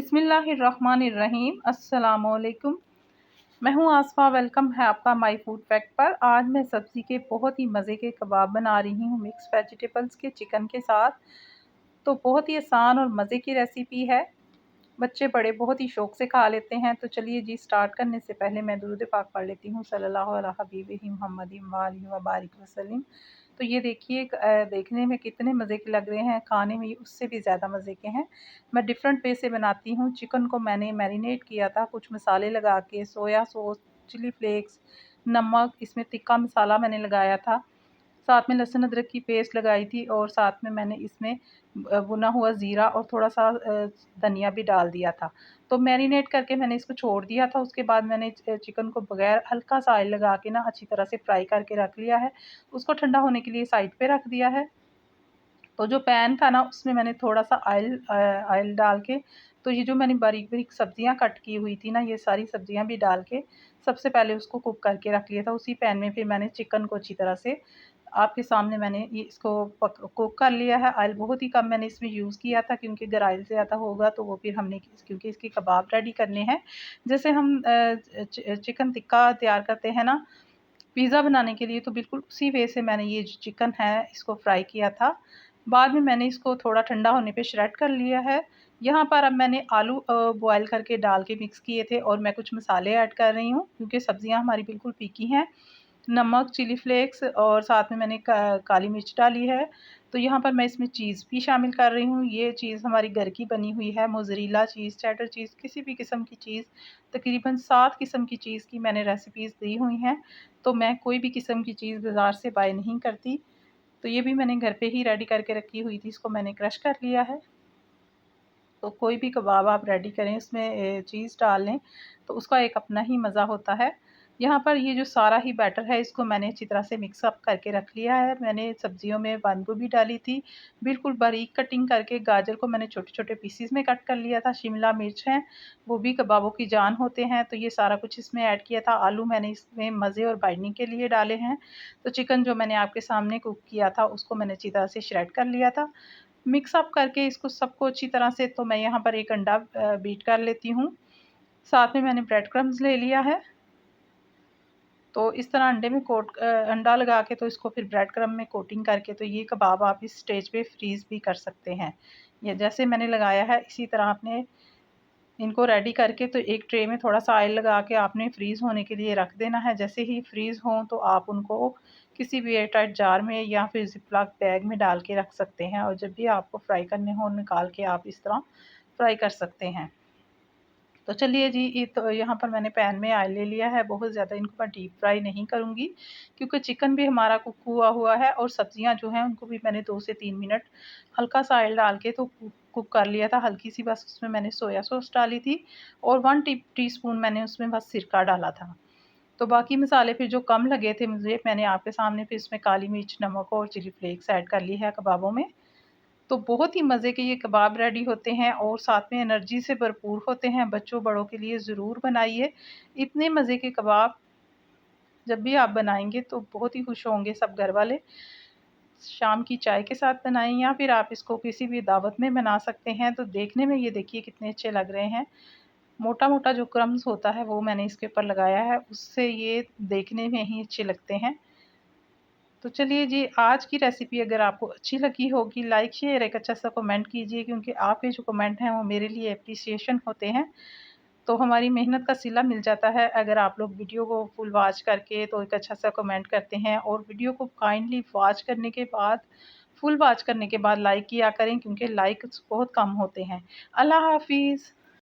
बिस्मिल्लाहिर्रहमानिर्रहीम। अस्सलामुअलैकुम। मैं हूँ आसफ़ा। वेलकम है आपका माय फूड फैक्ट पर। आज मैं सब्ज़ी के बहुत ही मज़े के कबाब बना रही हूँ मिक्स वेजिटेबल्स के चिकन के साथ। तो बहुत ही आसान और मज़े की रेसिपी है। बच्चे बड़े बहुत ही शौक़ से खा लेते हैं। तो चलिए जी, स्टार्ट करने से पहले मैं दुरूद पाक पढ़ लेती हूँ। सल्लल्लाहु अला हबीबिही मुहम्मदिन व आलिहि व बारिक वसल्लम। तो ये देखिए, देखने में कितने मज़े के लग रहे हैं, खाने में उससे भी ज़्यादा मज़े के हैं। मैं डिफ़रेंट वे से बनाती हूँ। चिकन को मैंने मैरिनेट किया था कुछ मसाले लगा के, सोया सॉस, चिली फ्लेक्स, नमक, इसमें तिक्का मसाला मैंने लगाया था। साथ में लहसुन अदरक की पेस्ट लगाई थी और साथ में मैंने इसमें भुना हुआ ज़ीरा और थोड़ा-सा धनिया भी डाल दिया था। तो मैरिनेट करके मैंने इसको छोड़ दिया था। उसके बाद मैंने चिकन को बगैर हल्का-सा ऑयल लगा के ना अच्छी तरह से फ्राई करके रख लिया है। उसको ठंडा होने के लिए साइड पे रख दिया है। तो जो पैन था ना, उसमें मैंने थोड़ा-सा ऑयल डाल के, तो ये जो मैंने बारीक-बारीक सब्ज़ियाँ कट की हुई थी ना, ये सारी सब्ज़ियाँ भी डाल के सबसे पहले उसको कुक करके रख लिया था। उसी पैन में फिर मैंने चिकन को अच्छी तरह से आपके सामने मैंने ये इसको कुक कर लिया है। ऑयल बहुत ही कम मैंने इसमें यूज़ किया था, क्योंकि अगर ऑयल से ज़्यादा होगा तो वो फिर हमने, क्योंकि इसके कबाब रेडी करने हैं। जैसे हम चिकन टिक्का तैयार करते हैं ना पिज़्ज़ा बनाने के लिए, तो बिल्कुल उसी वे से मैंने ये जो चिकन है इसको फ्राई किया था। बाद में मैंने इसको थोड़ा ठंडा होने पे श्रेड कर लिया है। यहाँ पर अब मैंने आलू बॉयल करके डाल के मिक्स किए थे और मैं कुछ मसाले ऐड कर रही हूँ, क्योंकि सब्ज़ियाँ हमारी बिल्कुल फीकी हैं। नमक, चिली फ्लेक्स और साथ में मैंने काली मिर्च डाली है। तो यहाँ पर मैं इसमें चीज़ भी शामिल कर रही हूँ। ये चीज़ हमारी घर की बनी हुई है, मोज़रेला चीज़, चेडर चीज़, किसी भी किस्म की चीज़। तकरीबन 7 किस्म की चीज़ की मैंने रेसिपीज़ दी हुई हैं। तो मैं कोई भी किस्म की चीज़ बाज़ार से बाय नहीं करती। तो ये भी मैंने घर पे ही रेडी करके रखी हुई थी, इसको मैंने क्रश कर लिया है। तो कोई भी कबाब आप रेडी करें, उसमें चीज़ डाल लें, तो उसका एक अपना ही मज़ा होता है। यहाँ पर ये जो सारा ही बैटर है, इसको मैंने अच्छी तरह से मिक्स अप करके रख लिया है। मैंने सब्ज़ियों में बंद गोभी डाली थी, बिल्कुल बारीक कटिंग करके। गाजर को मैंने छोटे-छोटे पीसेस में कट कर लिया था। शिमला मिर्च है, वो भी कबाबों की जान होते हैं, तो ये सारा कुछ इसमें ऐड किया था। आलू मैंने इसमें मज़े और बाइंडिंग के लिए डाले हैं। तो चिकन जो मैंने आपके सामने कुक किया था, उसको मैंने अच्छी तरह से श्रेड कर लिया था। मिक्स अप करके इसको सबको अच्छी तरह से, तो मैं यहाँ पर एक अंडा बीट कर लेती हूँ। साथ में मैंने ब्रेड क्रम्ब्स ले लिया है। तो इस तरह अंडे में अंडा लगा के, तो इसको फिर ब्रेड क्रम्ब में कोटिंग करके, तो ये कबाब आप इस स्टेज पे फ्रीज़ भी कर सकते हैं। ये जैसे मैंने लगाया है, इसी तरह आपने इनको रेडी करके, तो एक ट्रे में थोड़ा-सा ऑयल लगा के आपने फ्रीज़ होने के लिए रख देना है। जैसे ही फ्रीज़ हों, तो आप उनको किसी भी एयरटाइट जार में या फिर ज़िप-लॉक बैग में डाल के रख सकते हैं, और जब भी आपको फ्राई करने हों, निकाल के आप इस तरह फ्राई कर सकते हैं। तो चलिए जी, ये तो यहाँ पर मैंने पैन में ऑयल ले लिया है। बहुत ज़्यादा इनको मैं डीप फ्राई नहीं करूँगी, क्योंकि चिकन भी हमारा कुक हुआ हुआ है, और सब्ज़ियाँ जो हैं उनको भी मैंने 2 से 3 मिनट हल्का-सा ऑयल डाल के तो कुक कर लिया था। हल्की-सी बस उसमें मैंने सोया सॉस डाली थी, और 1 टीस्पून मैंने उसमें बस सिरका डाला था। तो बाकी मसाले फिर जो कम लगे थे मुझे, मैंने आपके सामने फिर इसमें काली मिर्च, नमक और चिली फ्लेक्स ऐड कर ली है कबाबों में। तो बहुत ही मज़े के ये कबाब रेडी होते हैं, और साथ में एनर्जी से भरपूर होते हैं। बच्चों बड़ों के लिए ज़रूर बनाइए। इतने मज़े के कबाब जब भी आप बनाएँगे, तो बहुत ही खुश होंगे सब घर वाले। शाम की चाय के साथ बनाएँ, या फिर आप इसको किसी भी दावत में बना सकते हैं। तो देखने में ये देखिए कितने अच्छे लग रहे हैं। मोटा-मोटा जो क्रम्स होता है, वो मैंने इसके ऊपर लगाया है, उससे ये देखने में ही अच्छे लगते हैं। तो चलिए जी, आज की रेसिपी अगर आपको अच्छी लगी होगी, लाइक, शेयर, एक अच्छा-सा कमेंट कीजिए, क्योंकि आपके जो कमेंट हैं वो मेरे लिए एप्रिसिएशन होते हैं। तो हमारी मेहनत का सिला मिल जाता है अगर आप लोग वीडियो को फुल वॉच करके तो एक अच्छा-सा कमेंट करते हैं, और वीडियो को काइंडली वॉच करने के बाद, फुल वॉच करने के बाद लाइक किया करें, क्योंकि लाइक्स बहुत कम होते हैं। अल्लाह हाफ़िज़।